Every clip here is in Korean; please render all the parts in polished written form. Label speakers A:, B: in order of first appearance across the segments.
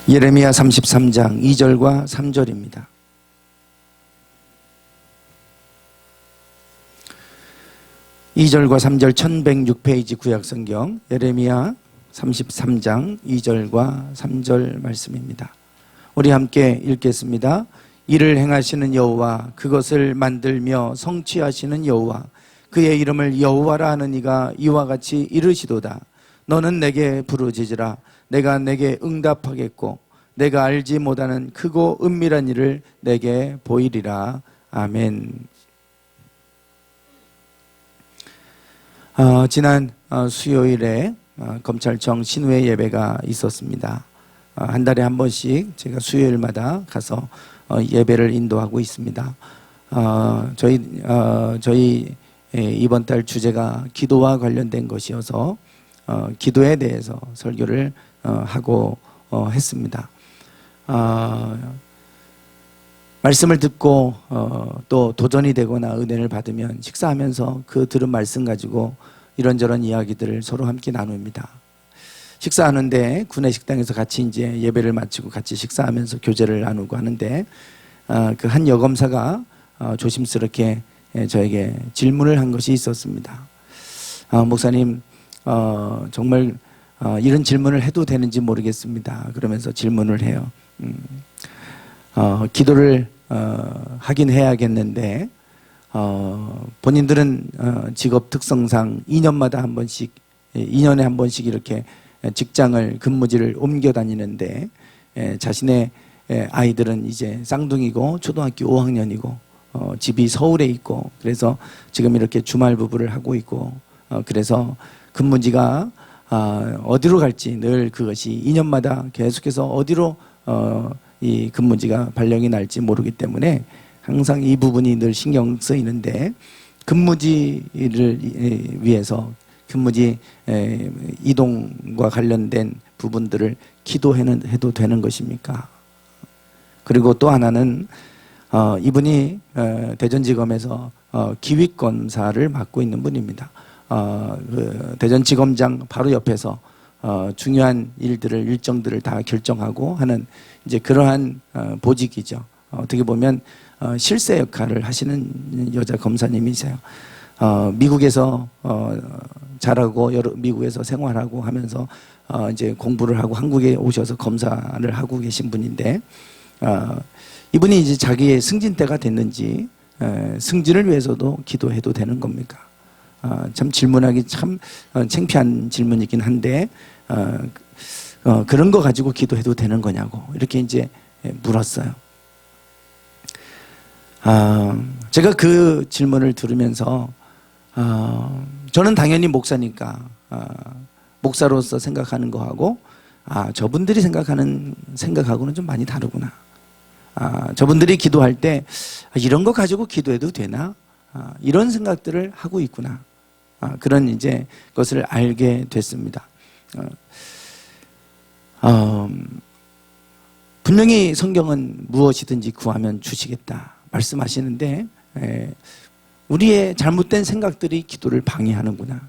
A: 예레미야 33장 2절과 3절입니다. (2절과 3절) 1106페이지 구약성경 예레미야 33장 2절과 3절 말씀입니다. 우리 함께 읽겠습니다. 이를 행하시는 여호와, 그것을 만들며 성취하시는 여호와, 그의 이름을 여호와라 하는 이가 이와 같이 이르시도다. 너는 내게 부르짖으라. 내가 내게 응답하겠고 내가 알지 못하는 크고 은밀한 일을 내게 보이리라. 아멘. 지난 수요일에 검찰청 신회 예배가 있었습니다. 한 달에 한 번씩 제가 수요일마다 가서 예배를 인도하고 있습니다. 저희 이번 달 주제가 기도와 관련된 것이어서 기도에 대해서 설교를 하고 했습니다. 말씀을 듣고 또 도전이 되거나 은혜를 받으면 식사하면서 그 들은 말씀 가지고 이런저런 이야기들을 서로 함께 나눕니다. 식사하는데 구내식당에서 같이 이제 예배를 마치고 같이 식사하면서 교제를 나누고 하는데 그 한 여검사가 조심스럽게 저에게 질문을 한 것이 있었습니다. 목사님, 정말 이런 질문을 해도 되는지 모르겠습니다. 그러면서 질문을 해요. 기도를 하긴 해야겠는데 본인들은 직업 특성상 2년마다 한 번씩, 2년에 한 번씩 이렇게 직장을, 근무지를 옮겨 다니는데 자신의 아이들은 이제 쌍둥이고 초등학교 5학년이고 집이 서울에 있고, 그래서 지금 이렇게 주말 부부를 하고 있고, 그래서 근무지가 어디로 갈지 늘 그것이 2년마다 계속해서 어디로 이 근무지가 발령이 날지 모르기 때문에 항상 이 부분이 늘 신경 쓰이는데, 근무지를 위해서 근무지 이동과 관련된 부분들을 기도해도 되는 것입니까? 그리고 또 하나는 이분이 대전지검에서 기획검사를 맡고 있는 분입니다. 그 대전지검장 바로 옆에서 중요한 일들을, 일정들을 다 결정하고 하는 이제 그러한 보직이죠. 어떻게 보면 실세 역할을 하시는 여자 검사님이세요. 미국에서 자라고 미국에서 생활하고 하면서 이제 공부를 하고 한국에 오셔서 검사를 하고 계신 분인데, 이분이 이제 자기의 승진 때가 됐는지 승진을 위해서도 기도해도 되는 겁니까? 참 질문하기 참 창피한 질문이긴 한데 그런 거 가지고 기도해도 되는 거냐고 이렇게 이제 물었어요. 제가 그 질문을 들으면서 저는 당연히 목사니까 목사로서 생각하는 거하고 저분들이 생각하는 생각하고는 좀 많이 다르구나. 저분들이 기도할 때 이런 거 가지고 기도해도 되나? 이런 생각들을 하고 있구나. 그런 이제 것을 알게 됐습니다. 분명히 성경은 무엇이든지 구하면 주시겠다 말씀하시는데 우리의 잘못된 생각들이 기도를 방해하는구나.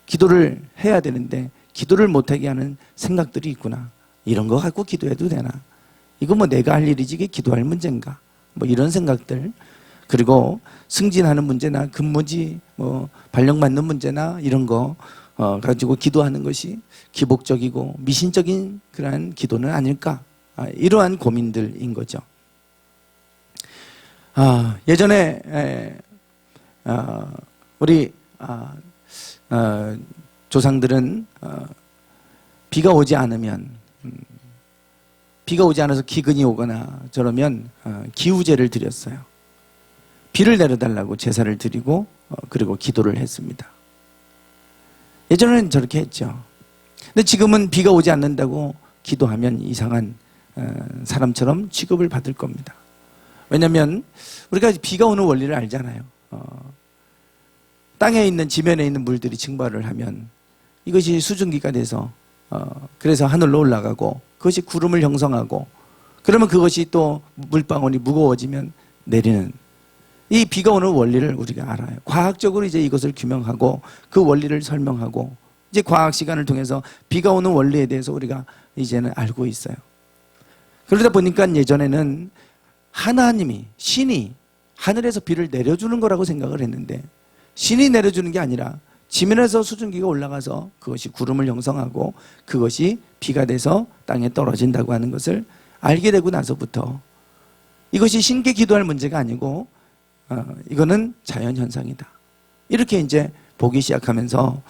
A: 기도를 해야 되는데 기도를 못하게 하는 생각들이 있구나. 이런 거 갖고 기도해도 되나? 이거 뭐 내가 할 일이지 이게 기도할 문제인가? 뭐 이런 생각들, 그리고 승진하는 문제나 근무지 뭐 발령받는 문제나 이런 거 가지고 기도하는 것이 기복적이고 미신적인 그러한 기도는 아닐까? 이러한 고민들인 거죠. 예전에 우리 조상들은 비가 오지 않으면, 비가 오지 않아서 기근이 오거나 저러면 기우제를 드렸어요. 비를 내려달라고 제사를 드리고 그리고 기도를 했습니다. 예전에는 저렇게 했죠. 근데 지금은 비가 오지 않는다고 기도하면 이상한 사람처럼 취급을 받을 겁니다. 왜냐하면 우리가 비가 오는 원리를 알잖아요. 땅에 있는, 지면에 있는 물들이 증발을 하면 이것이 수증기가 돼서 그래서 하늘로 올라가고 그것이 구름을 형성하고, 그러면 그것이 또 물방울이 무거워지면 내리는, 이 비가 오는 원리를 우리가 알아요. 과학적으로 이제 이것을 규명하고 그 원리를 설명하고, 이제 과학 시간을 통해서 비가 오는 원리에 대해서 우리가 이제는 알고 있어요. 그러다 보니까 예전에는 하나님이, 신이 하늘에서 비를 내려주는 거라고 생각을 했는데, 신이 내려주는 게 아니라 지면에서 수증기가 올라가서 그것이 구름을 형성하고 그것이 비가 돼서 땅에 떨어진다고 하는 것을 알게 되고 나서부터 이것이 신께 기도할 문제가 아니고 이거는 자연현상이다, 이렇게 이제 보기 시작하면서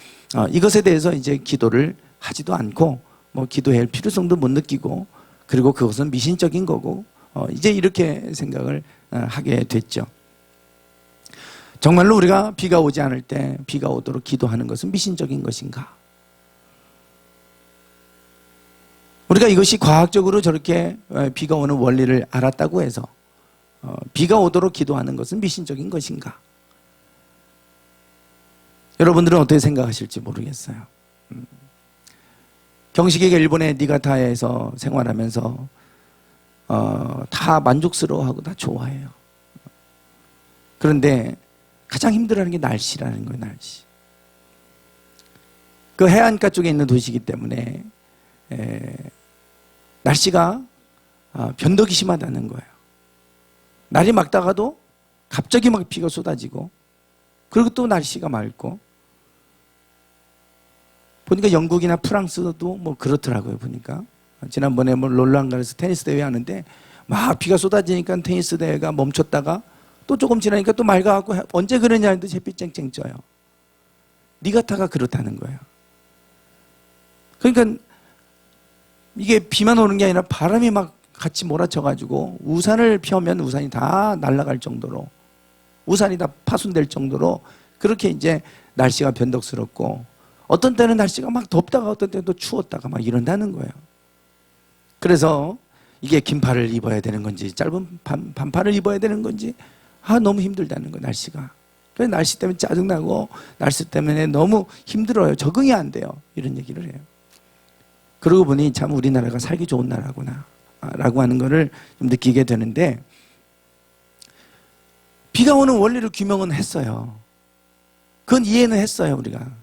A: 이것에 대해서 이제 기도를 하지도 않고 뭐 기도할 필요성도 못 느끼고, 그리고 그것은 미신적인 거고 이제 이렇게 생각을 하게 됐죠. 정말로 우리가 비가 오지 않을 때 비가 오도록 기도하는 것은 미신적인 것인가? 우리가 이것이 과학적으로 저렇게 비가 오는 원리를 알았다고 해서 비가 오도록 기도하는 것은 미신적인 것인가? 여러분들은 어떻게 생각하실지 모르겠어요. 경식이가 일본의 니가타에서 생활하면서 다 만족스러워하고 다 좋아해요. 그런데 가장 힘들어하는 게 날씨라는 거예요. 날씨. 그 해안가 쪽에 있는 도시이기 때문에 날씨가 변덕이 심하다는 거예요. 날이 맑다가도 갑자기 막 비가 쏟아지고, 그리고 또 날씨가 맑고, 보니까 영국이나 프랑스도 뭐 그렇더라고요. 보니까 지난번에 뭐 롤랑가르에서 테니스 대회 하는데 막 비가 쏟아지니까 테니스 대회가 멈췄다가 또 조금 지나니까 또 맑아갖고, 언제 그러냐 했는데 햇빛 쨍쨍 쪄요. 니가타가 그렇다는 거예요. 그러니까 이게 비만 오는 게 아니라 바람이 막 같이 몰아쳐가지고 우산을 펴면 우산이 다 날아갈 정도로, 우산이 다 파손될 정도로 그렇게 이제 날씨가 변덕스럽고, 어떤 때는 날씨가 막 덥다가 어떤 때는 또 추웠다가 막 이런다는 거예요. 그래서 이게 긴팔을 입어야 되는 건지 짧은 반팔을 입어야 되는 건지 너무 힘들다는 거예요. 날씨가. 그래서 날씨 때문에 짜증나고 날씨 때문에 너무 힘들어요. 적응이 안 돼요. 이런 얘기를 해요. 그러고 보니 참 우리나라가 살기 좋은 나라구나 라고 하는 거를 좀 느끼게 되는데, 비가 오는 원리를 규명은 했어요. 그건 이해는 했어요, 우리가.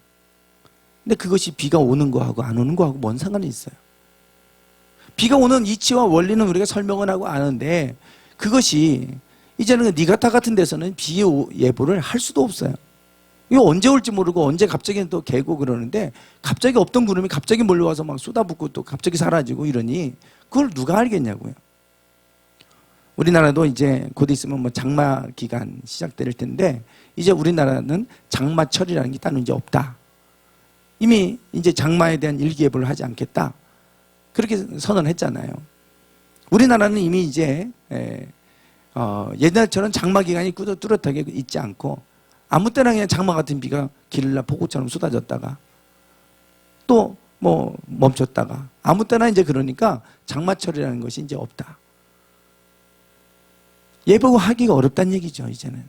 A: 근데 그것이 비가 오는 거하고 안 오는 거하고 뭔 상관이 있어요? 비가 오는 이치와 원리는 우리가 설명을 하고 아는데, 그것이 이제는 니가타 같은 데서는 비 예보를 할 수도 없어요. 이거 언제 올지 모르고 언제 갑자기 또 개고 그러는데, 갑자기 없던 구름이 갑자기 몰려와서 막 쏟아붓고 또 갑자기 사라지고 이러니 그걸 누가 알겠냐고요. 우리나라도 이제 곧 있으면 뭐 장마 기간 시작될 텐데, 이제 우리나라는 장마철이라는 게 따로 이제 없다. 이미 이제 장마에 대한 일기예보를 하지 않겠다, 그렇게 선언했잖아요. 우리나라는 이미 이제 옛날처럼 장마 기간이 뚜렷하게 있지 않고, 아무 때나 그냥 장마 같은 비가 길라 폭우처럼 쏟아졌다가 또 뭐 멈췄다가 아무 때나 이제, 그러니까 장마철이라는 것이 이제 없다. 예보하기가 어렵다는 얘기죠. 이제는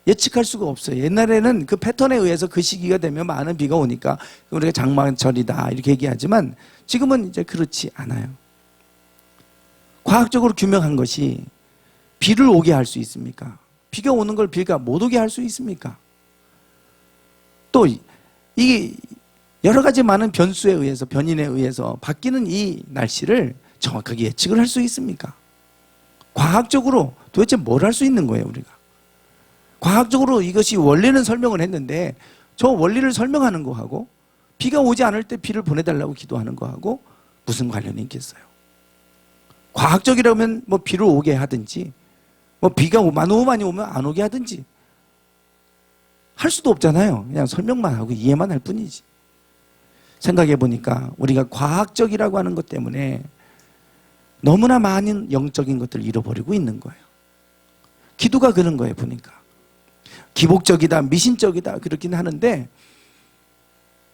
A: 예측할 수가 없어요. 옛날에는 그 패턴에 의해서 그 시기가 되면 많은 비가 오니까 우리가 장마철이다 이렇게 얘기하지만, 지금은 이제 그렇지 않아요. 과학적으로 규명한 것이 비를 오게 할 수 있습니까? 비가 오는 걸 비가 못 오게 할 수 있습니까? 또 이게 여러 가지 많은 변수에 의해서, 변인에 의해서 바뀌는 이 날씨를 정확하게 예측을 할 수 있습니까? 과학적으로 도대체 뭘 할 수 있는 거예요, 우리가? 과학적으로 이것이 원리는 설명을 했는데, 저 원리를 설명하는 거하고 비가 오지 않을 때 비를 보내달라고 기도하는 거하고 무슨 관련이 있겠어요? 과학적이라면 뭐 비를 오게 하든지, 뭐 비가 너무 많이 오면 안 오게 하든지 할 수도 없잖아요. 그냥 설명만 하고 이해만 할 뿐이지. 생각해 보니까 우리가 과학적이라고 하는 것 때문에 너무나 많은 영적인 것들을 잃어버리고 있는 거예요. 기도가 그런 거예요. 보니까 기복적이다, 미신적이다 그렇긴 하는데,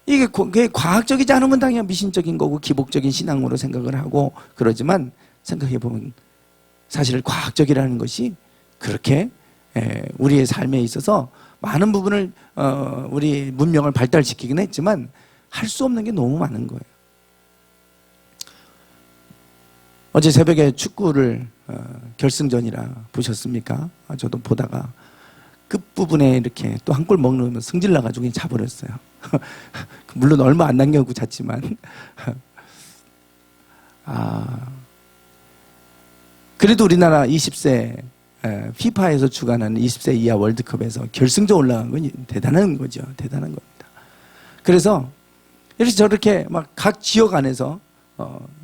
A: 이게 과학적이지 않으면 당연히 미신적인 거고 기복적인 신앙으로 생각을 하고 그러지만, 생각해 보면 사실 과학적이라는 것이 그렇게 우리의 삶에 있어서 많은 부분을 우리 문명을 발달시키긴 했지만 할 수 없는 게 너무 많은 거예요. 어제 새벽에 축구를 결승전이라 보셨습니까? 저도 보다가 끝부분에 이렇게 또 한 골 먹으면 승질 나가지고 그냥 자버렸어요. 물론 얼마 안 남겨고 잤지만 그래도 우리나라 20세 피파에서 주관하는 20세 이하 월드컵에서 결승전 올라간 건 대단한 거죠. 대단한 겁니다. 그래서 이렇게 저렇게 막 각 지역 안에서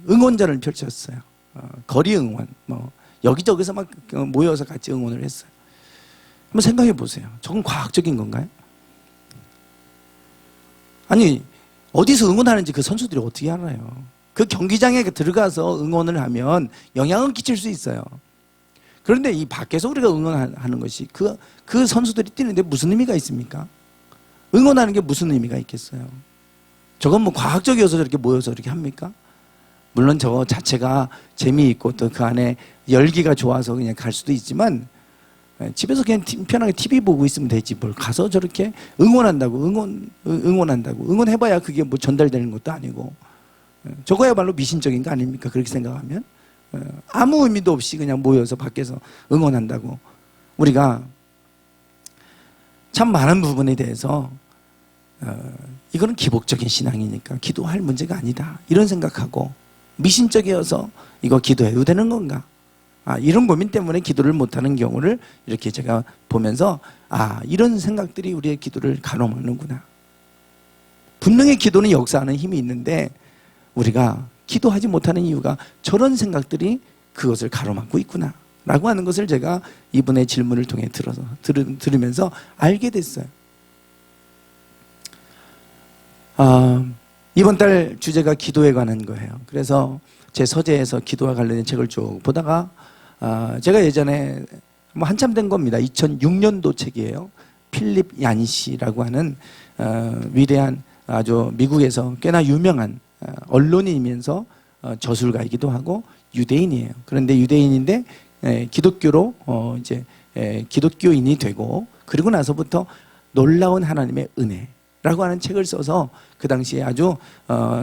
A: 응원전을 펼쳤어요. 거리 응원, 뭐 여기저기서 막 모여서 같이 응원을 했어요. 한번 생각해 보세요. 저건 과학적인 건가요? 아니, 어디서 응원하는지 그 선수들이 어떻게 알아요? 그 경기장에 들어가서 응원을 하면 영향을 끼칠 수 있어요. 그런데 이 밖에서 우리가 응원하는 것이 그 선수들이 뛰는데 무슨 의미가 있습니까? 응원하는 게 무슨 의미가 있겠어요? 저건 뭐 과학적이어서 저렇게 모여서 이렇게 합니까? 물론 저 자체가 재미있고 또 그 안에 열기가 좋아서 그냥 갈 수도 있지만 집에서 그냥 편하게 TV 보고 있으면 되지 뭘 가서 저렇게 응원한다고 응원한다고 응원해봐야 그게 뭐 전달되는 것도 아니고 저거야말로 미신적인 거 아닙니까? 그렇게 생각하면 아무 의미도 없이 그냥 모여서 밖에서 응원한다고 우리가 참 많은 부분에 대해서 이거는 기복적인 신앙이니까 기도할 문제가 아니다 이런 생각하고 미신적이어서 이거 기도해도 되는 건가? 이런 고민 때문에 기도를 못하는 경우를 이렇게 제가 보면서 이런 생각들이 우리의 기도를 가로막는구나. 분명히 기도는 역사하는 힘이 있는데 우리가 기도하지 못하는 이유가 저런 생각들이 그것을 가로막고 있구나 라고 하는 것을 제가 이분의 질문을 통해 들으면서 알게 됐어요. 이번 달 주제가 기도에 관한 거예요. 그래서 제 서재에서 기도와 관련된 책을 쭉 보다가 제가 예전에 뭐 한참 된 겁니다. 2006년도 책이에요. 필립 얀시라고 하는 위대한 아주 미국에서 꽤나 유명한 언론인이면서 저술가이기도 하고 유대인이에요. 그런데 유대인인데 기독교로 이제 기독교인이 되고 그리고 나서부터 놀라운 하나님의 은혜라고 하는 책을 써서 그 당시에 아주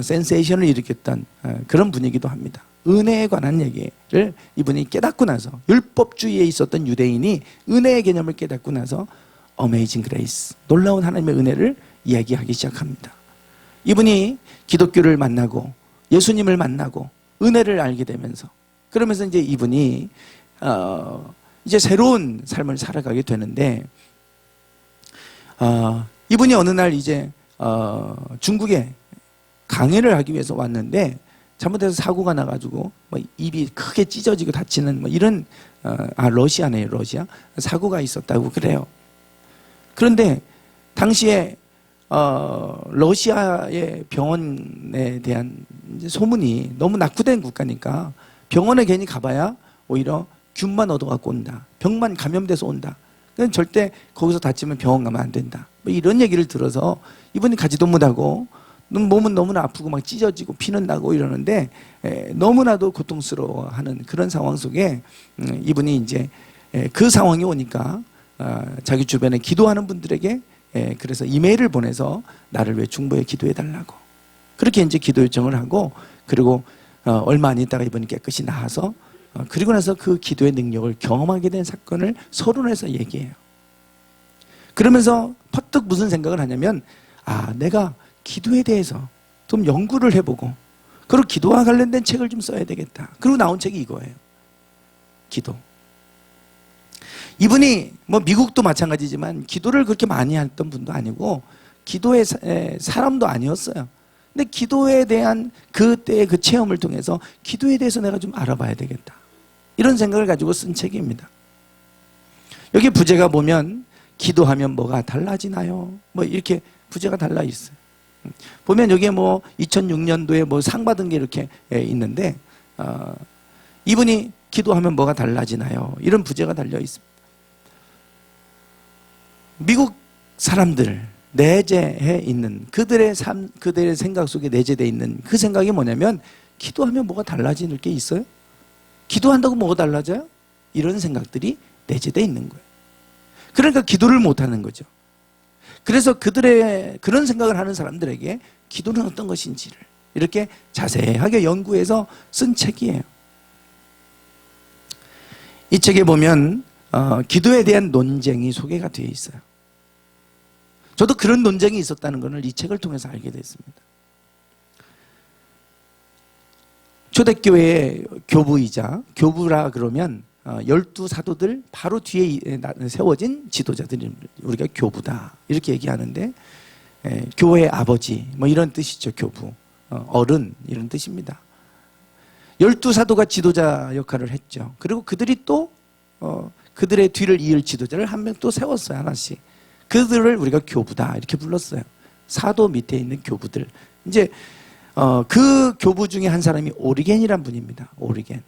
A: 센세이션을 일으켰던 그런 분이기도 합니다. 은혜에 관한 얘기를 이분이 깨닫고 나서 율법주의에 있었던 유대인이 은혜의 개념을 깨닫고 나서 어메이징 그레이스 놀라운 하나님의 은혜를 이야기하기 시작합니다. 이분이 기독교를 만나고 예수님을 만나고 은혜를 알게 되면서 그러면서 이제 이분이 이제 새로운 삶을 살아가게 되는데 이분이 어느 날 이제 중국에 강연을 하기 위해서 왔는데 잘못해서 사고가 나가지고 뭐 입이 크게 찢어지고 다치는 뭐 이런 러시아네요. 러시아 사고가 있었다고 그래요. 그런데 당시에 러시아의 병원에 대한 이제 소문이 너무 낙후된 국가니까 병원에 괜히 가봐야 오히려 균만 얻어갖고 온다. 병만 감염돼서 온다. 그건 절대 거기서 다치면 병원 가면 안 된다. 뭐 이런 얘기를 들어서 이분이 가지도 못하고 몸은 너무나 아프고 막 찢어지고 피는 나고 이러는데 너무나도 고통스러워하는 그런 상황 속에 이분이 이제 그 상황이 오니까 자기 주변에 기도하는 분들에게 그래서 이메일을 보내서 나를 왜 중보에 기도해 달라고 그렇게 이제 기도 요청을 하고 그리고 얼마 안 있다가 이분이 깨끗이 나아서 그리고 나서 그 기도의 능력을 경험하게 된 사건을 서론에서 얘기해요. 그러면서 퍼뜩 무슨 생각을 하냐면 내가 기도에 대해서 좀 연구를 해보고 그리고 기도와 관련된 책을 좀 써야 되겠다. 그리고 나온 책이 이거예요. 기도. 이분이 뭐 미국도 마찬가지지만 기도를 그렇게 많이 했던 분도 아니고 기도의 사람도 아니었어요. 근데 기도에 대한 그때의 그 체험을 통해서 기도에 대해서 내가 좀 알아봐야 되겠다. 이런 생각을 가지고 쓴 책입니다. 여기 부제가 보면 기도하면 뭐가 달라지나요? 뭐 이렇게 부제가 달라 있어요. 보면 여기에 뭐 2006년도에 뭐 상 받은 게 이렇게 있는데 이분이 기도하면 뭐가 달라지나요? 이런 부제가 달려 있습니다. 미국 사람들 내재해 있는 그들의 삶, 그들의 생각 속에 내재되어 있는 그 생각이 뭐냐면 기도하면 뭐가 달라지는 게 있어요? 기도한다고 뭐가 달라져요? 이런 생각들이 내재되어 있는 거예요. 그러니까 기도를 못하는 거죠. 그래서 그들의 그런 생각을 하는 사람들에게 기도는 어떤 것인지를 이렇게 자세하게 연구해서 쓴 책이에요. 이 책에 보면 기도에 대한 논쟁이 소개가 되어 있어요. 저도 그런 논쟁이 있었다는 것을 이 책을 통해서 알게 됐습니다. 초대교회의 교부이자, 교부라 그러면 12사도들 바로 뒤에 세워진 지도자들이 우리가 교부다 이렇게 얘기하는데, 교회의 아버지 뭐 이런 뜻이죠. 교부, 어른 이런 뜻입니다. 12사도가 지도자 역할을 했죠. 그리고 그들이 또 그들의 뒤를 이을 지도자를 한 명 또 세웠어요. 하나씩. 그들을 우리가 교부다 이렇게 불렀어요. 사도 밑에 있는 교부들. 이제 그 교부 중에 한 사람이 오리겐이란 분입니다. 오리겐.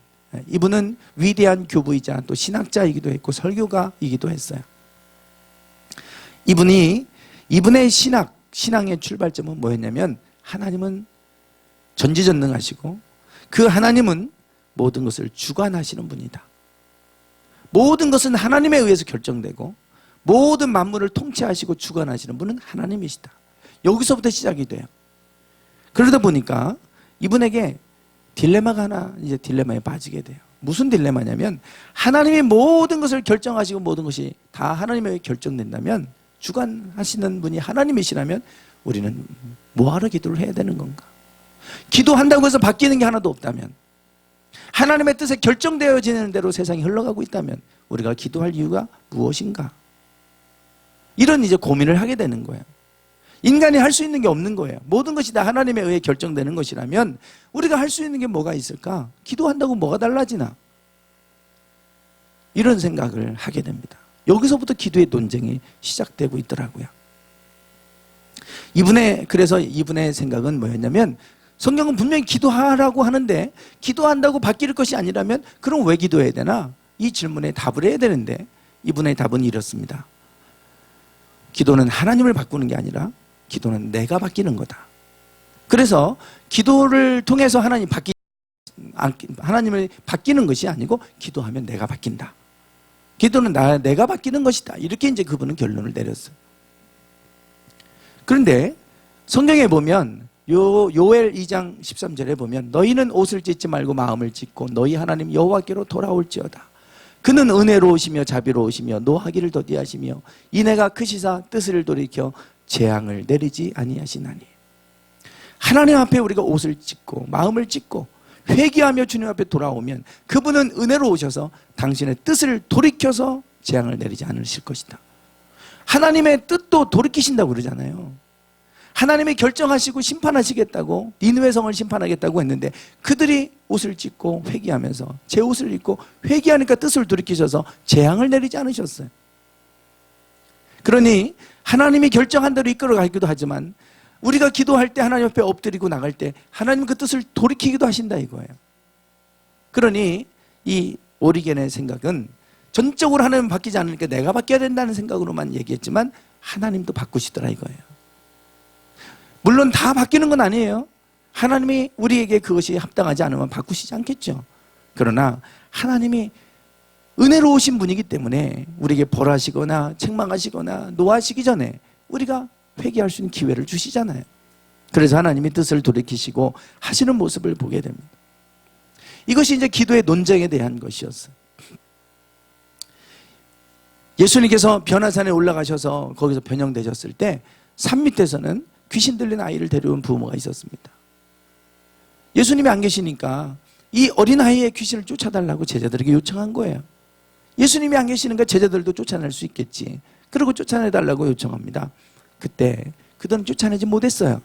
A: 이분은 위대한 교부이자 또 신학자이기도 했고 설교가이기도 했어요. 이분의 신앙의 출발점은 뭐였냐면, 하나님은 전지전능하시고 그 하나님은 모든 것을 주관하시는 분이다. 모든 것은 하나님에 의해서 결정되고 모든 만물을 통치하시고 주관하시는 분은 하나님이시다. 여기서부터 시작이 돼요. 그러다 보니까 이분에게 이제 딜레마에 빠지게 돼요. 무슨 딜레마냐면, 하나님이 모든 것을 결정하시고 모든 것이 다 하나님에 의해 결정된다면, 주관하시는 분이 하나님이시라면 우리는 뭐하러 기도를 해야 되는 건가? 기도한다고 해서 바뀌는 게 하나도 없다면, 하나님의 뜻에 결정되어지는 대로 세상이 흘러가고 있다면 우리가 기도할 이유가 무엇인가? 이런 이제 고민을 하게 되는 거예요. 인간이 할 수 있는 게 없는 거예요. 모든 것이 다 하나님에 의해 결정되는 것이라면 우리가 할 수 있는 게 뭐가 있을까? 기도한다고 뭐가 달라지나? 이런 생각을 하게 됩니다. 여기서부터 기도의 논쟁이 시작되고 있더라고요. 그래서 이분의 생각은 뭐였냐면, 성경은 분명히 기도하라고 하는데 기도한다고 바뀔 것이 아니라면 그럼 왜 기도해야 되나? 이 질문에 답을 해야 되는데, 이분의 답은 이렇습니다. 기도는 하나님을 바꾸는 게 아니라 기도는 내가 바뀌는 거다. 그래서 기도를 통해서 하나님을 바뀌는 것이 아니고, 기도하면 내가 바뀐다. 기도는 내가 바뀌는 것이다. 이렇게 이제 그분은 결론을 내렸어요. 그런데 성경에 보면 요엘 2장 13절에 보면, 너희는 옷을 찢지 말고 마음을 찢고 너희 하나님 여호와께로 돌아올지어다. 그는 은혜로우시며 자비로우시며 노하기를 더디하시며 이내가 크시사 뜻을 돌이켜 재앙을 내리지 아니하시나니. 하나님 앞에 우리가 옷을 찢고 마음을 찢고 회개하며 주님 앞에 돌아오면 그분은 은혜로우셔서 당신의 뜻을 돌이켜서 재앙을 내리지 않으실 것이다. 하나님의 뜻도 돌이키신다고 그러잖아요. 하나님이 결정하시고 심판하시겠다고, 니느웨 성을 심판하겠다고 했는데 그들이 옷을 찢고 회개하면서 제 옷을 입고 회개하니까 뜻을 돌이키셔서 재앙을 내리지 않으셨어요. 그러니 하나님이 결정한 대로 이끌어가기도 하지만 우리가 기도할 때 하나님 앞에 엎드리고 나갈 때 하나님 그 뜻을 돌이키기도 하신다 이거예요. 그러니 이 오리겐의 생각은 전적으로 하나님은 바뀌지 않으니까 내가 바뀌어야 된다는 생각으로만 얘기했지만 하나님도 바꾸시더라 이거예요. 물론 다 바뀌는 건 아니에요. 하나님이 우리에게 그것이 합당하지 않으면 바꾸시지 않겠죠. 그러나 하나님이 은혜로우신 분이기 때문에 우리에게 벌하시거나 책망하시거나 노하시기 전에 우리가 회개할 수 있는 기회를 주시잖아요. 그래서 하나님이 뜻을 돌이키시고 하시는 모습을 보게 됩니다. 이것이 이제 기도의 논쟁에 대한 것이었어요. 예수님께서 변화산에 올라가셔서 거기서 변형되셨을 때 산 밑에서는 귀신 들린 아이를 데려온 부모가 있었습니다. 예수님이 안 계시니까 이 어린아이의 귀신을 쫓아달라고 제자들에게 요청한 거예요. 예수님이 안 계시니까 제자들도 쫓아낼 수 있겠지. 그리고 쫓아내달라고 요청합니다. 그때 그들은 쫓아내지 못했어요.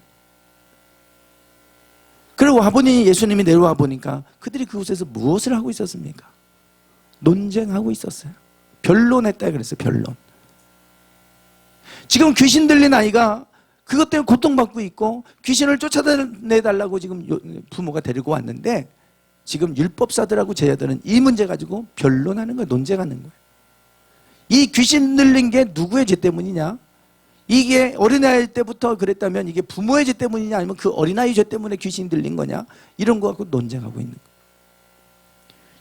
A: 그리고 와보니 예수님이 내려와 보니까 그들이 그곳에서 무엇을 하고 있었습니까? 논쟁하고 있었어요. 변론했다 그랬어요. 변론. 지금 귀신 들린 아이가 그것 때문에 고통받고 있고 귀신을 쫓아내달라고 지금 부모가 데리고 왔는데 지금 율법사들하고 제자들은 이 문제 가지고 변론하는 거예요. 논쟁하는 거예요. 이 귀신 들린 게 누구의 죄 때문이냐? 이게 어린아이 때부터 그랬다면 이게 부모의 죄 때문이냐 아니면 그 어린아이 죄 때문에 귀신 들린 거냐? 이런 거 갖고 논쟁하고 있는 거예요.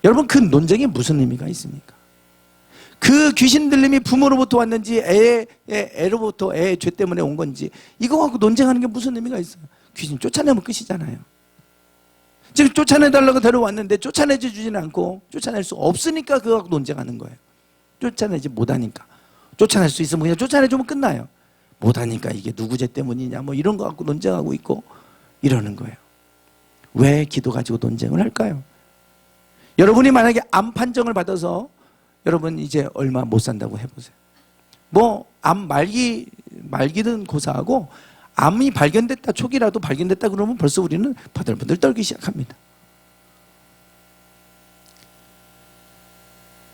A: 여러분 그 논쟁에 무슨 의미가 있습니까? 그 귀신 들림이 부모로부터 왔는지 애로부터 애의 죄 때문에 온 건지 이거 갖고 논쟁하는 게 무슨 의미가 있어요? 귀신 쫓아내면 끝이잖아요. 지금 쫓아내달라고 데려왔는데 쫓아내지 주지는 않고 쫓아낼 수 없으니까 그거 갖고 논쟁하는 거예요. 쫓아내지 못하니까. 쫓아낼 수 있으면 그냥 쫓아내주면 끝나요. 못하니까 이게 누구 죄 때문이냐 뭐 이런 거 갖고 논쟁하고 있고 이러는 거예요. 왜 기도 가지고 논쟁을 할까요? 여러분이 만약에 암 판정을 받아서 여러분 이제 얼마 못 산다고 해보세요. 뭐 암 말기는 고사하고 암이 발견됐다, 초기라도 발견됐다 그러면 벌써 우리는 버들버들 떨기 시작합니다.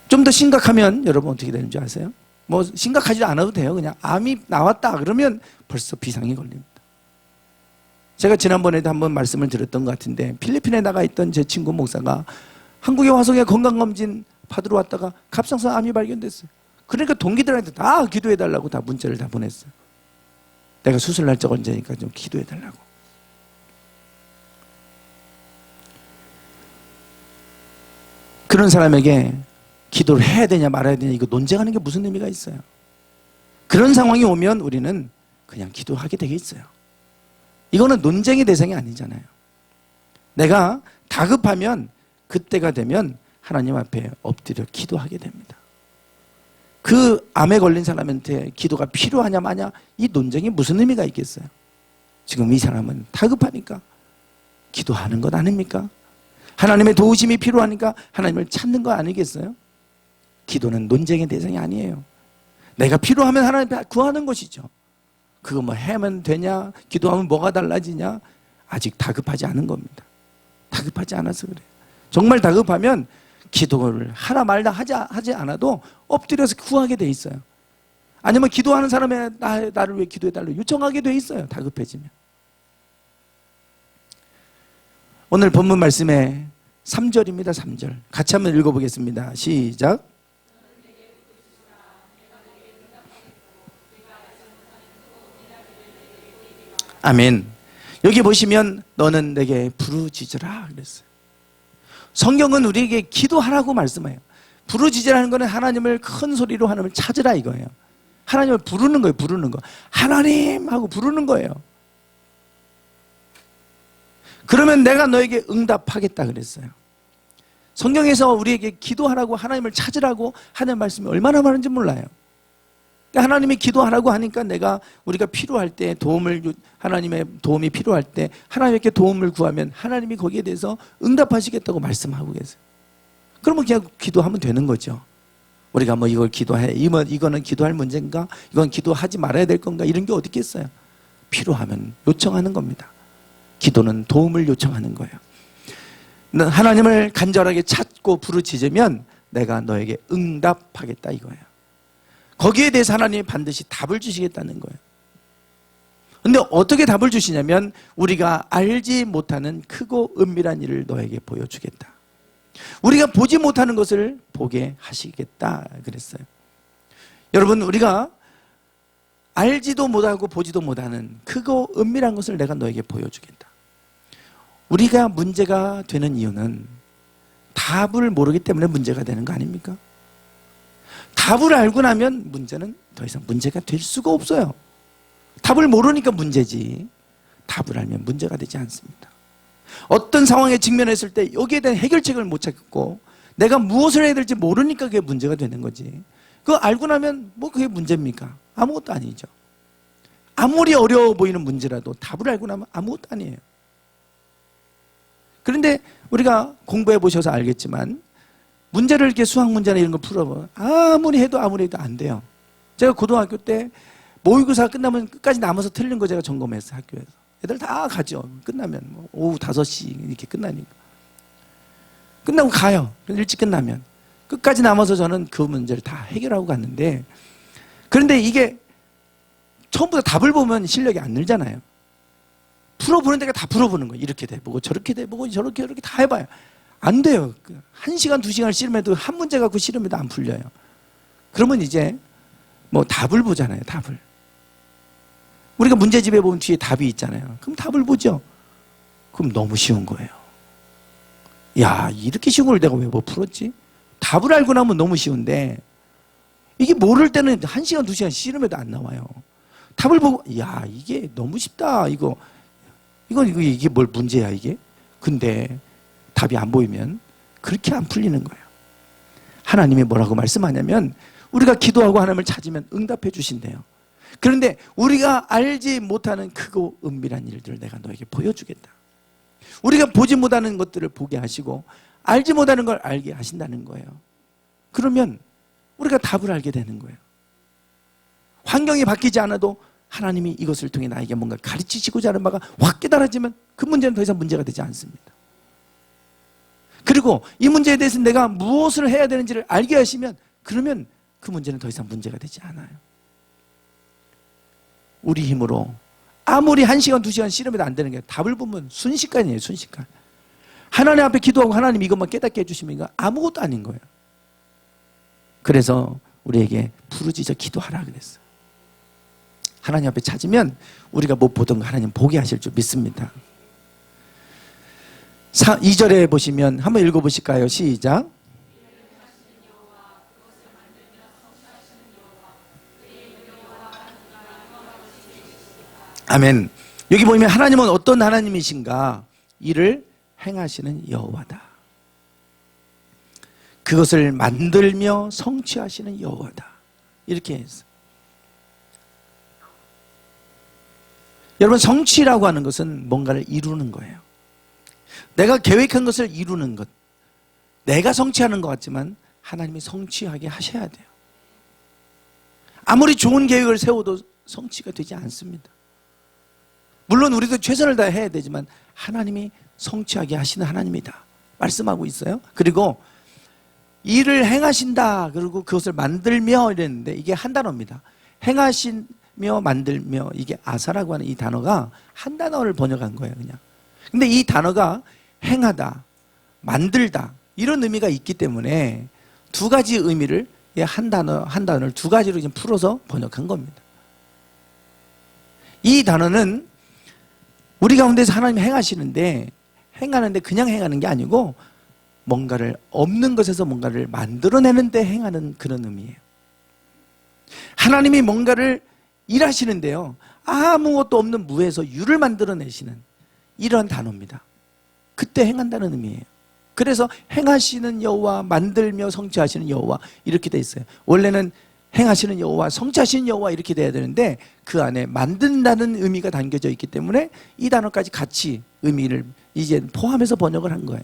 A: 좀 더 심각하면 여러분 어떻게 되는 줄 아세요? 뭐 심각하지 않아도 돼요. 그냥 암이 나왔다 그러면 벌써 비상이 걸립니다. 제가 지난번에도 한번 말씀을 드렸던 것 같은데, 필리핀에 나가 있던 제 친구 목사가 한국에 와서 그냥 건강검진 받으러 왔다가 갑상선 암이 발견됐어요. 그러니까 동기들한테 다 기도해달라고 다 문자를 다 보냈어요. 내가 수술 날짜 언제니까 좀 기도해달라고. 그런 사람에게 기도를 해야 되냐 말아야 되냐 이거 논쟁하는 게 무슨 의미가 있어요? 그런 상황이 오면 우리는 그냥 기도하게 되겠어요. 이거는 논쟁의 대상이 아니잖아요. 내가 다급하면 그때가 되면 하나님 앞에 엎드려 기도하게 됩니다. 그 암에 걸린 사람한테 기도가 필요하냐 마냐 이 논쟁이 무슨 의미가 있겠어요? 지금 이 사람은 다급하니까 기도하는 것 아닙니까? 하나님의 도우심이 필요하니까 하나님을 찾는 거 아니겠어요? 기도는 논쟁의 대상이 아니에요. 내가 필요하면 하나님 앞에 구하는 것이죠. 그거 뭐 하면 되냐? 기도하면 뭐가 달라지냐? 아직 다급하지 않은 겁니다. 다급하지 않아서 그래요. 정말 다급하면 기도를 하나 말다 하지 않아도 엎드려서 구하게 돼 있어요. 아니면 기도하는 사람의 나를 왜 기도해달라고 요청하게 돼 있어요. 다급해지면. 오늘 본문 말씀의 3절입니다. 3절 같이 한번 읽어보겠습니다. 시작. 아멘. 여기 보시면 너는 내게 부르짖으라 그랬어요. 성경은 우리에게 기도하라고 말씀해요. 부르짖으라는 것은 하나님을 큰 소리로 하나님을 찾으라 이거예요. 하나님을 부르는 거예요. 부르는 거. 하나님 하고 부르는 거예요. 그러면 내가 너에게 응답하겠다 그랬어요. 성경에서 우리에게 기도하라고 하나님을 찾으라고 하는 말씀이 얼마나 많은지 몰라요. 하나님이 기도하라고 하니까 우리가 필요할 때 하나님의 도움이 필요할 때 하나님께 도움을 구하면 하나님이 거기에 대해서 응답하시겠다고 말씀하고 계세요. 그러면 그냥 기도하면 되는 거죠. 우리가 뭐 이걸 기도해, 이거는 기도할 문제인가? 이건 기도하지 말아야 될 건가? 이런 게 어디 있겠어요? 필요하면 요청하는 겁니다. 기도는 도움을 요청하는 거예요. 하나님을 간절하게 찾고 부르짖으면 내가 너에게 응답하겠다 이거예요. 거기에 대해서 하나님이 반드시 답을 주시겠다는 거예요. 근데 어떻게 답을 주시냐면 우리가 알지 못하는 크고 은밀한 일을 너에게 보여주겠다. 우리가 보지 못하는 것을 보게 하시겠다 그랬어요. 여러분 우리가 알지도 못하고 보지도 못하는 크고 은밀한 것을 내가 너에게 보여주겠다. 우리가 문제가 되는 이유는 답을 모르기 때문에 문제가 되는 거 아닙니까? 답을 알고 나면 문제는 더 이상 문제가 될 수가 없어요. 답을 모르니까 문제지 답을 알면 문제가 되지 않습니다. 어떤 상황에 직면했을 때 여기에 대한 해결책을 못 찾고 내가 무엇을 해야 될지 모르니까 그게 문제가 되는 거지. 그거 알고 나면 뭐 그게 문제입니까? 아무것도 아니죠. 아무리 어려워 보이는 문제라도 답을 알고 나면 아무것도 아니에요. 그런데 우리가 공부해 보셔서 알겠지만 문제를 이렇게 수학 문제나 이런 거 풀어보면 아무리 해도 안 돼요. 제가 고등학교 때 모의고사 끝나면 끝까지 남아서 틀린 거 제가 점검했어요. 학교에서. 애들 다 가죠. 끝나면 뭐 오후 5시 이렇게 끝나니까. 끝나고 가요. 일찍 끝나면. 끝까지 남아서 저는 그 문제를 다 해결하고 갔는데 그런데 이게 처음부터 답을 보면 실력이 안 늘잖아요. 풀어보는 데가 다 풀어보는 거예요. 이렇게 돼보고 저렇게 돼보고 저렇게 다 해봐요. 안 돼요. 1시간, 2시간 씨름해도 한 문제 갖고 씨름해도 안 풀려요. 그러면 이제 뭐 답을 보잖아요. 답을. 우리가 문제집에 보면 뒤에 답이 있잖아요. 그럼 답을 보죠. 그럼 너무 쉬운 거예요. 야, 이렇게 쉬운 걸 내가 왜 못 풀었지? 답을 알고 나면 너무 쉬운데 이게 모를 때는 1시간, 2시간 씨름해도 안 나와요. 답을 보고 야, 이게 너무 쉽다. 이게 뭘 문제야 이게? 근데 답이 안 보이면 그렇게 안 풀리는 거예요. 하나님이 뭐라고 말씀하냐면 우리가 기도하고 하나님을 찾으면 응답해 주신대요. 그런데 우리가 알지 못하는 크고 은밀한 일들을 내가 너에게 보여주겠다. 우리가 보지 못하는 것들을 보게 하시고 알지 못하는 걸 알게 하신다는 거예요. 그러면 우리가 답을 알게 되는 거예요. 환경이 바뀌지 않아도 하나님이 이것을 통해 나에게 뭔가 가르치시고자 하는 바가 확 깨달아지면 그 문제는 더 이상 문제가 되지 않습니다. 그리고 이 문제에 대해서 내가 무엇을 해야 되는지를 알게 하시면 그러면 그 문제는 더 이상 문제가 되지 않아요. 우리 힘으로 아무리 1시간, 2시간 씨름해도 안 되는 게 답을 보면 순식간이에요. 순식간. 하나님 앞에 기도하고 하나님 이것만 깨닫게 해주시면 이거 아무것도 아닌 거예요. 그래서 우리에게 부르짖어 기도하라 그랬어요. 하나님 앞에 찾으면 우리가 못 보던 거 하나님 보게 하실 줄 믿습니다. 2절에 보시면 한번 읽어보실까요? 시작. 아멘. 여기 보면 하나님은 어떤 하나님이신가? 이를 행하시는 여호와다. 그것을 만들며 성취하시는 여호와다. 이렇게 했어요. 여러분, 성취라고 하는 것은 뭔가를 이루는 거예요. 내가 계획한 것을 이루는 것. 내가 성취하는 것 같지만 하나님이 성취하게 하셔야 돼요. 아무리 좋은 계획을 세워도 성취가 되지 않습니다. 물론 우리도 최선을 다해야 되지만 하나님이 성취하게 하시는 하나님이다 말씀하고 있어요. 그리고 일을 행하신다, 그리고 그것을 만들며 이랬는데 이게 한 단어입니다. 행하시며 만들며, 이게 아사라고 하는 이 단어가 한 단어를 번역한 거예요. 그냥. 근데 이 단어가 행하다, 만들다 이런 의미가 있기 때문에 두 가지 의미를 한 단어를 두 가지로 지금 풀어서 번역한 겁니다. 이 단어는 우리 가운데서 하나님이 행하시는데, 행하는데 그냥 행하는 게 아니고 뭔가를 없는 것에서 뭔가를 만들어내는데 행하는 그런 의미예요. 하나님이 뭔가를 일하시는데요, 아무것도 없는 무에서 유를 만들어내시는 이런 단어입니다. 그때 행한다는 의미예요. 그래서 행하시는 여호와, 만들며 성취하시는 여호와 이렇게 돼 있어요. 원래는 행하시는 여호와, 성취하시는 여호와 이렇게 돼야 되는데 그 안에 만든다는 의미가 담겨져 있기 때문에 이 단어까지 같이 의미를 이제 포함해서 번역을 한 거예요.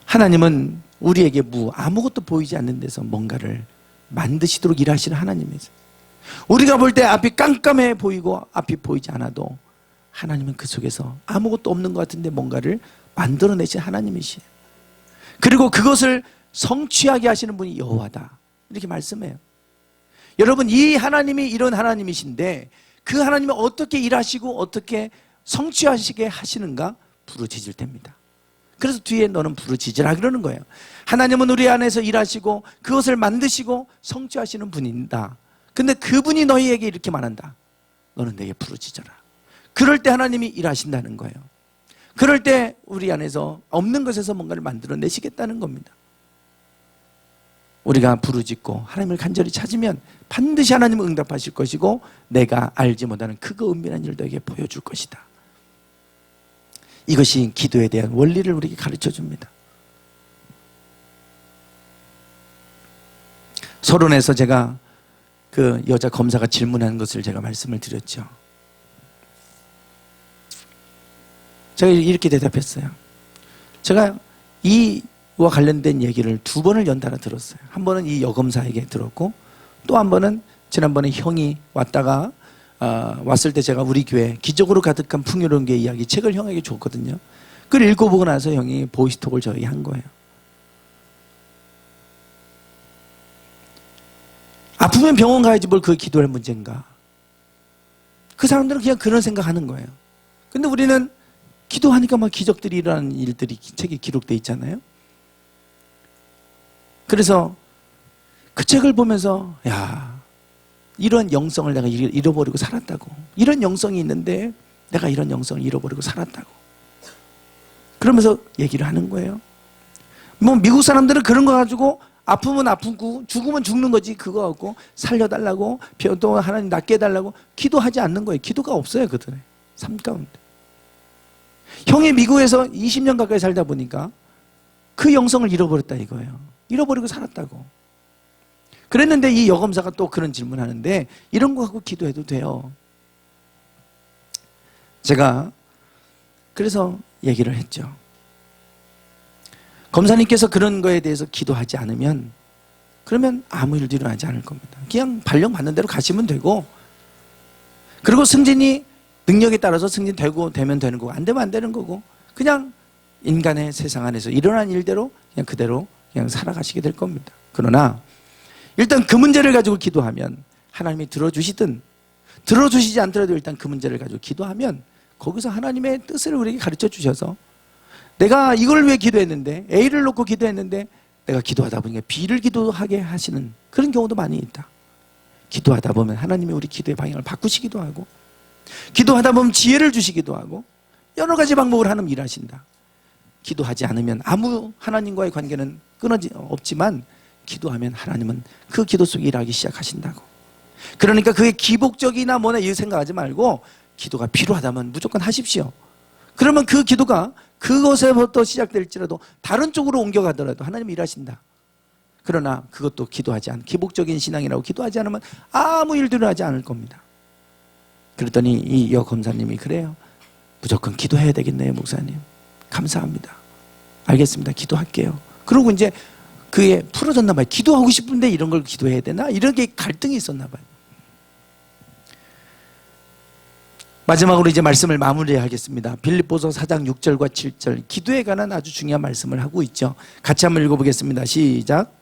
A: 하나님은 우리에게 아무것도 보이지 않는 데서 뭔가를 만드시도록 일하시는 하나님이세요. 우리가 볼 때 앞이 깜깜해 보이고 앞이 보이지 않아도 하나님은 그 속에서 아무것도 없는 것 같은데 뭔가를 만들어내신 하나님이시에요. 그리고 그것을 성취하게 하시는 분이 여호와다 이렇게 말씀해요. 여러분, 이 하나님이 이런 하나님이신데 그 하나님이 어떻게 일하시고 어떻게 성취하시게 하시는가? 부르짖을 때입니다. 그래서 뒤에 너는 부르짖으라 그러는 거예요. 하나님은 우리 안에서 일하시고 그것을 만드시고 성취하시는 분이다. 근데 그분이 너희에게 이렇게 말한다. 너는 내게 부르짖어라. 그럴 때 하나님이 일하신다는 거예요. 그럴 때 우리 안에서 없는 것에서 뭔가를 만들어내시겠다는 겁니다. 우리가 부르짖고 하나님을 간절히 찾으면 반드시 하나님은 응답하실 것이고 내가 알지 못하는 크고 은밀한 일을 너에게 보여줄 것이다. 이것이 기도에 대한 원리를 우리에게 가르쳐 줍니다. 서론에서 제가 그 여자 검사가 질문한 것을 제가 말씀을 드렸죠. 제가 이렇게 대답했어요. 제가 이와 관련된 얘기를 2번을 연달아 들었어요. 한 번은 이 여검사에게 들었고 또 한 번은 지난번에 형이 왔다가 왔을 때 제가 우리 교회 기적으로 가득한 풍요로운 교회 이야기 책을 형에게 줬거든요. 그걸 읽어보고 나서 형이 보이스톡을 저에게 한 거예요. 아프면 병원 가야지 뭘 그 기도할 문제인가. 그 사람들은 그냥 그런 생각하는 거예요. 근데 우리는 기도하니까 막 기적들이 일어나는 일들이 책에 기록되어 있잖아요. 그래서 그 책을 보면서 이런 영성을 내가 잃어버리고 살았다고. 이런 영성이 있는데 내가 이런 영성을 잃어버리고 살았다고. 그러면서 얘기를 하는 거예요. 뭐 미국 사람들은 그런 거 가지고 아프면 아프고 죽으면 죽는 거지 그거 갖고 살려달라고 또 하나님 낫게 해달라고 기도하지 않는 거예요. 기도가 없어요. 그들의 삶 가운데. 형이 미국에서 20년 가까이 살다 보니까 그 영성을 잃어버렸다 이거예요. 잃어버리고 살았다고. 그랬는데 이 여검사가 또 그런 질문하는데 이런 거 갖고 기도해도 돼요. 제가 그래서 얘기를 했죠. 검사님께서 그런 거에 대해서 기도하지 않으면 그러면 아무 일도 일어나지 않을 겁니다. 그냥 발령 받는 대로 가시면 되고, 그리고 승진이 능력에 따라서 승진되고 되면 되는 거고 안 되면 안 되는 거고, 그냥 인간의 세상 안에서 일어난 일대로 그냥 그대로 그냥 살아가시게 될 겁니다. 그러나 일단 그 문제를 가지고 기도하면 하나님이 들어주시든 들어주시지 않더라도 일단 그 문제를 가지고 기도하면 거기서 하나님의 뜻을 우리에게 가르쳐 주셔서, 내가 이걸 위해 기도했는데 A를 놓고 기도했는데 내가 기도하다 보니까 B를 기도하게 하시는 그런 경우도 많이 있다. 기도하다 보면 하나님이 우리 기도의 방향을 바꾸시기도 하고, 기도하다 보면 지혜를 주시기도 하고, 여러 가지 방법을 하나님 일하신다. 기도하지 않으면 아무 하나님과의 관계는 없지만 기도하면 하나님은 그 기도 속에 일하기 시작하신다고. 그러니까 그게 기복적이나 뭐나 이 생각하지 말고 기도가 필요하다면 무조건 하십시오. 그러면 그 기도가 그것에부터 시작될지라도 다른 쪽으로 옮겨가더라도 하나님이 일하신다. 그러나 그것도 기도하지 않은 기복적인 신앙이라고 기도하지 않으면 아무 일도 일어나지 않을 겁니다. 그랬더니 이 여검사님이 그래요. 무조건 기도해야 되겠네요, 목사님. 감사합니다. 알겠습니다. 기도할게요. 그러고 이제 그게 풀어졌나 봐요. 기도하고 싶은데 이런 걸 기도해야 되나? 이런 게 갈등이 있었나 봐요. 마지막으로 이제 말씀을 마무리하겠습니다. 빌립보서 4장 6절과 7절, 기도에 관한 아주 중요한 말씀을 하고 있죠. 같이 한번 읽어보겠습니다. 시작.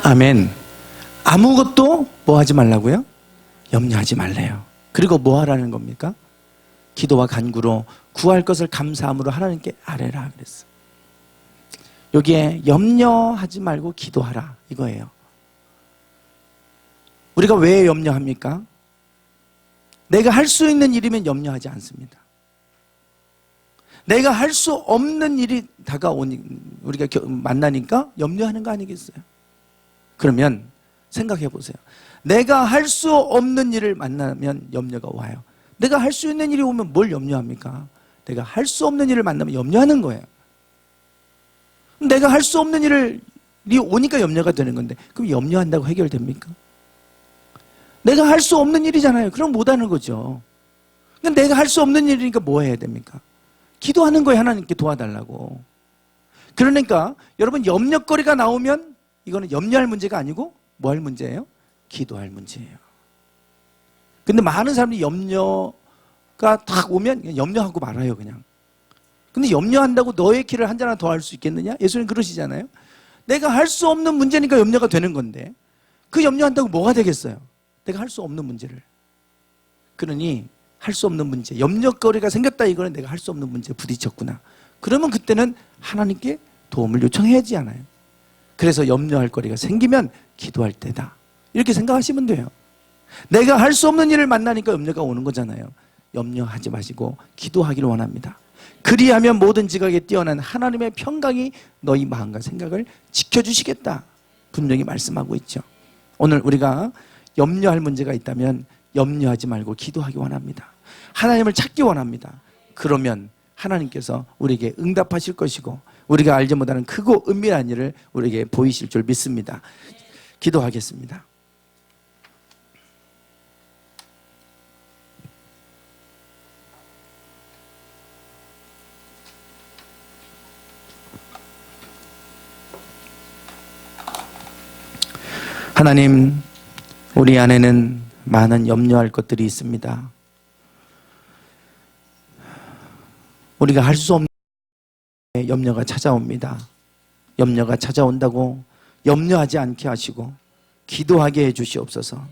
A: 아멘. 아무것도 뭐 하지 말라고요? 염려하지 말래요. 그리고 뭐 하라는 겁니까? 기도와 간구로 구할 것을 감사함으로 하나님께 아뢰라 그랬어. 여기에 염려하지 말고 기도하라 이거예요. 우리가 왜 염려합니까? 내가 할 수 있는 일이면 염려하지 않습니다. 내가 할 수 없는 일이 다가오니 우리가 만나니까 염려하는 거 아니겠어요? 그러면 생각해 보세요. 내가 할 수 없는 일을 만나면 염려가 와요. 내가 할 수 있는 일이 오면 뭘 염려합니까? 내가 할 수 없는 일을 만나면 염려하는 거예요. 내가 할 수 없는 일이 오니까 염려가 되는 건데, 그럼 염려한다고 해결됩니까? 내가 할 수 없는 일이잖아요. 그럼 못하는 거죠. 그러니까 내가 할 수 없는 일이니까 뭐 해야 됩니까? 기도하는 거예요. 하나님께 도와달라고. 그러니까 여러분, 염려거리가 나오면 이거는 염려할 문제가 아니고 뭐 할 문제예요? 기도할 문제예요. 근데 많은 사람들이 염려가 딱 오면 그냥 염려하고 말아요, 그냥. 근데 염려한다고 너의 길을 한 자나 더 할 수 있겠느냐? 예수님 그러시잖아요. 내가 할 수 없는 문제니까 염려가 되는 건데, 그 염려한다고 뭐가 되겠어요? 내가 할 수 없는 문제를. 그러니 할 수 없는 문제, 염려거리가 생겼다, 이거는 내가 할 수 없는 문제에 부딪혔구나. 그러면 그때는 하나님께 도움을 요청해야지 않아요. 그래서 염려할 거리가 생기면 기도할 때다, 이렇게 생각하시면 돼요. 내가 할 수 없는 일을 만나니까 염려가 오는 거잖아요. 염려하지 마시고 기도하기를 원합니다. 그리하면 모든 지각에 뛰어난 하나님의 평강이 너희 마음과 생각을 지켜주시겠다, 분명히 말씀하고 있죠. 오늘 우리가 염려할 문제가 있다면 염려하지 말고 기도하기 원합니다. 하나님을 찾기 원합니다. 그러면 하나님께서 우리에게 응답하실 것이고 우리가 알지 못하는 크고 은밀한 일을 우리에게 보이실 줄 믿습니다. 기도하겠습니다. 하나님, 우리 안에는 많은 염려할 것들이 있습니다. 우리가 할 수 없는 염려가 찾아옵니다. 염려가 찾아온다고 염려하지 않게 하시고 기도하게 해 주시옵소서.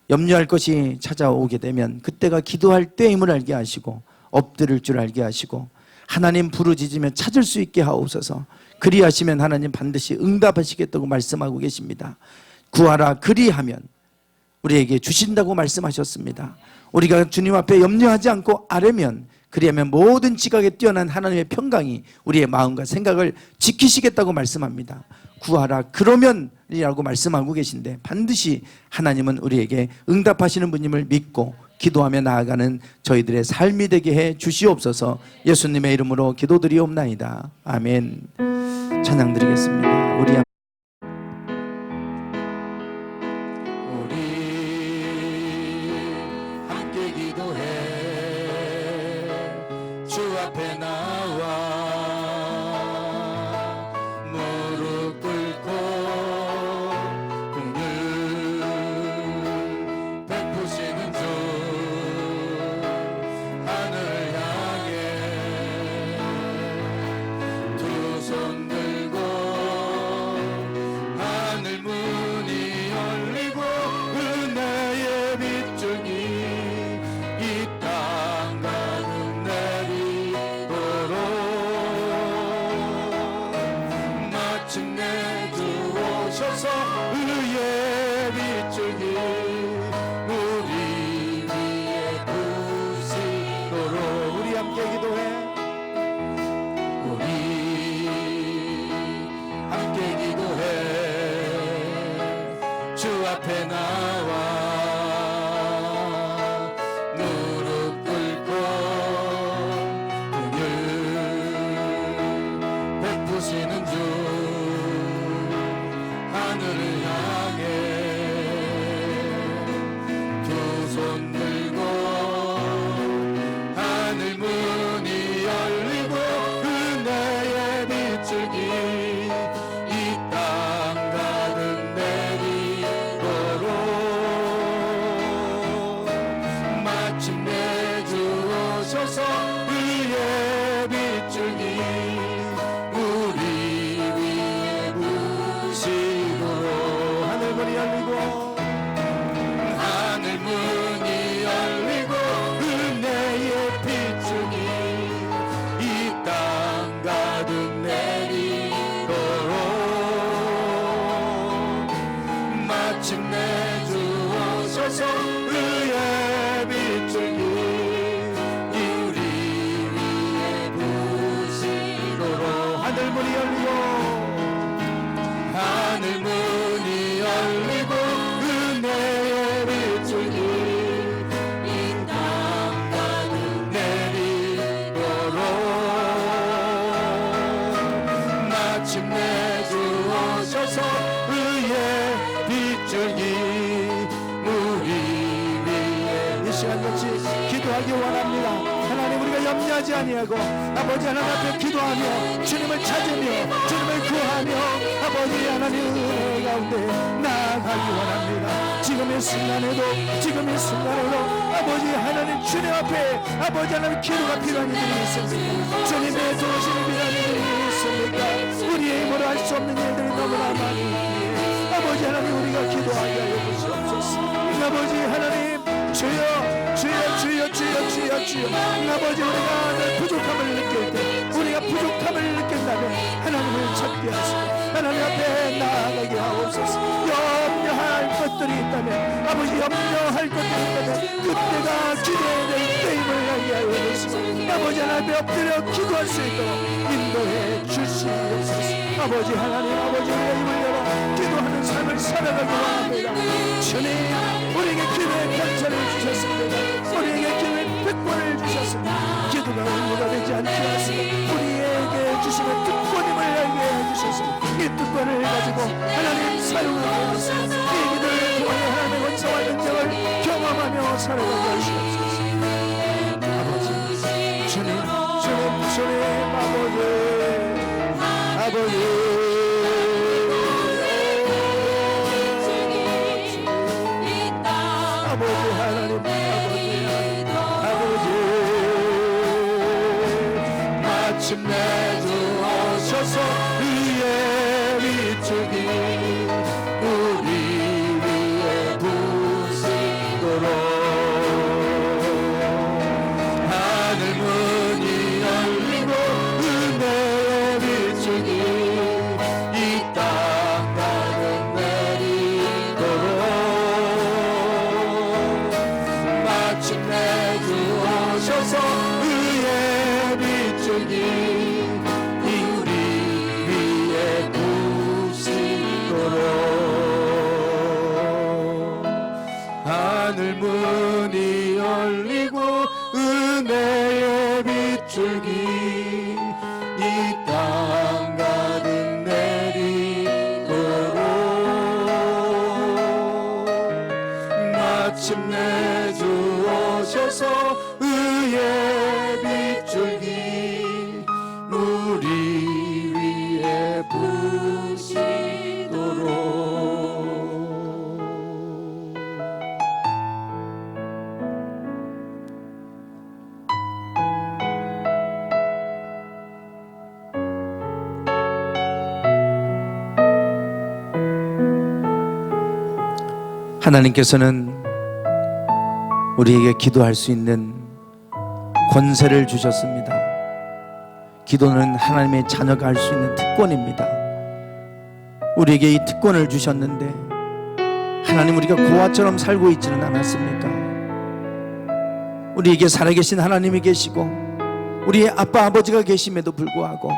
A: 염려할 것이 찾아오게 되면 그때가 기도할 때임을 알게 하시고 엎드릴 줄 알게 하시고 하나님 부르짖으며 찾을 수 있게 하옵소서. 그리하시면 하나님 반드시 응답하시겠다고 말씀하고 계십니다. 구하라 그리하면 우리에게 주신다고 말씀하셨습니다. 우리가 주님 앞에 염려하지 않고 아뢰면, 그리하면 모든 지각에 뛰어난 하나님의 평강이 우리의 마음과 생각을 지키시겠다고 말씀합니다. 구하라 그러면이라고 말씀하고 계신데 반드시 하나님은 우리에게 응답하시는 분임을 믿고 기도하며 나아가는 저희들의 삶이 되게 해 주시옵소서. 예수님의 이름으로 기도드리옵나이다. 아멘. 찬양 드리겠습니다. 우리 함께 기도해 주 앞에 나와 무릎 꿇고 긍휼 베푸시는 주 하늘 향해 두 손 들고 하늘 문이 열리고 은혜의 빗줄기 이 땅 가득 내리도록 마침내 주 오셔서 의의 빗줄기 우리 위에 부시도록 우리 함께 기도해 우리 함께 기도해 주 앞에 나와 무릎 꿇고 긍휼 베푸시는 주 하늘을 향해 두 손 들고 하늘 문이 열리고 은혜의 빗줄기 이 땅 가득 내리도록 마침내 주 오셔서 의의 빗줄기 우리 위에 부시도록 하늘 문이 열리고 하늘 문이 열리고 은혜의 빗줄기 이 땅 가득 내리도록 마침내 주 오셔서 의의 빗줄기 우리 위에 부시도록 하늘 문이 열리고 하늘 문이 열리고 은혜의 빗줄기 이 땅 가득 내리도록 마침내 주 오셔서 의의 빗줄기 우리 위에 이 시간 같이 기도하기 원합니다. 하나님 우리가 염려하지 아니하고 아버지 하나님 앞에 기도하며 주님을 찾으며 주님을 구하며 아버지 하나님 은혜 가운데 나아가기 원합니다. 지금의 순간에도 아버지 하나님 주님 앞에 아버지 하나님 기도가 필요한 이들이 있습니까? 주님의 도우심이 필요한 이들이 있습니까? 우리의 힘으로 할 수 없는 일들이 너무나 많이 있기에 아버지 하나님 우리가 기도하게 하여 주시옵소서. 아버지 하나님 주여 아버지 우리가 늘 부족함을 느낄 때 우리가 부족함을 느낀다면 하나님을 찾게 하시고 하나님 앞에 나아가게 하옵소서. 염려할 것들이 있다면 아버지 염려할 것들이 있다면 그때가 기도해야 될 때임을 알게 하여 주시고 아버지 하나님 앞에 엎드려 기도할 수 있도록 인도해 주시옵소서. 아버지 하나님 아버지 우리가 입을 열어 기도하는 삶을 살아가기 원합니다. 주님 우리에게 기도의 편찬을 주셨습니다. 우리에게 기도의 특권을 주셨습니다. 기도가 의무가 되지 않게 하시고 우리에게 주시는 특권임을 알게 해주셨습니다. 이 특권을 가지고 하나님 사용하게 하시옵소서. 이 기도를 통해 하나님의 권세와 능력을 경험하며 살아가게 하시옵소서. 아버지 주님 아버지 하나님 아버지 마침내 주 오셔서 의의 빗줄기 우리 위에 부시도록 하늘 문이 열리고 은혜의 빗줄기 하나님께서는 우리에게 기도할 수 있는 권세를 주셨습니다. 기도는 하나님의 자녀가 할 수 있는 특권입니다. 우리에게 이 특권을 주셨는데 하나님, 우리가 고아처럼 살고 있지는 않았습니까? 우리에게 살아계신 하나님이 계시고 우리의 아빠 아버지가 계심에도 불구하고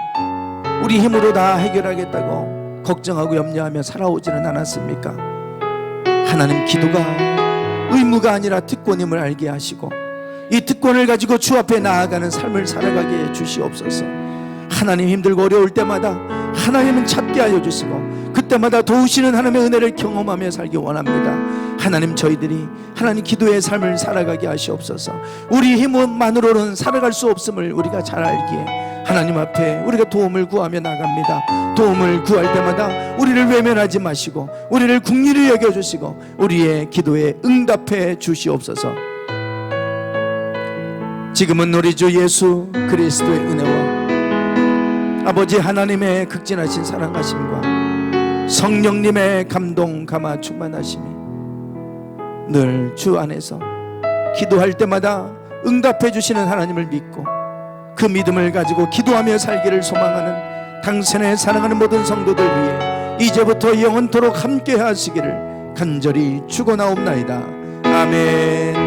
A: 우리 힘으로 다 해결하겠다고 걱정하고 염려하며 살아오지는 않았습니까? 하나님, 기도가 의무가 아니라 특권임을 알게 하시고 이 특권을 가지고 주 앞에 나아가는 삶을 살아가게 해 주시옵소서. 하나님, 힘들고 어려울 때마다 하나님은 찾게 하여 주시고 그때마다 도우시는 하나님의 은혜를 경험하며 살기 원합니다. 하나님, 저희들이 하나님 기도의 삶을 살아가게 하시옵소서. 우리 힘만으로는 살아갈 수 없음을 우리가 잘 알기에 하나님 앞에 우리가 도움을 구하며 나갑니다. 도움을 구할 때마다 우리를 외면하지 마시고 우리를 긍휼히 여겨주시고 우리의 기도에 응답해 주시옵소서. 지금은 우리 주 예수 그리스도의 은혜와 아버지 하나님의 극진하신 사랑하심과 성령님의 감동 감화 충만하심이 늘 주 안에서 기도할 때마다 응답해 주시는 하나님을 믿고 그 믿음을 가지고 기도하며 살기를 소망하는 당신의 사랑하는 모든 성도들 위해 이제부터 영원토록 함께 하시기를 간절히 축원하옵나이다. 아멘.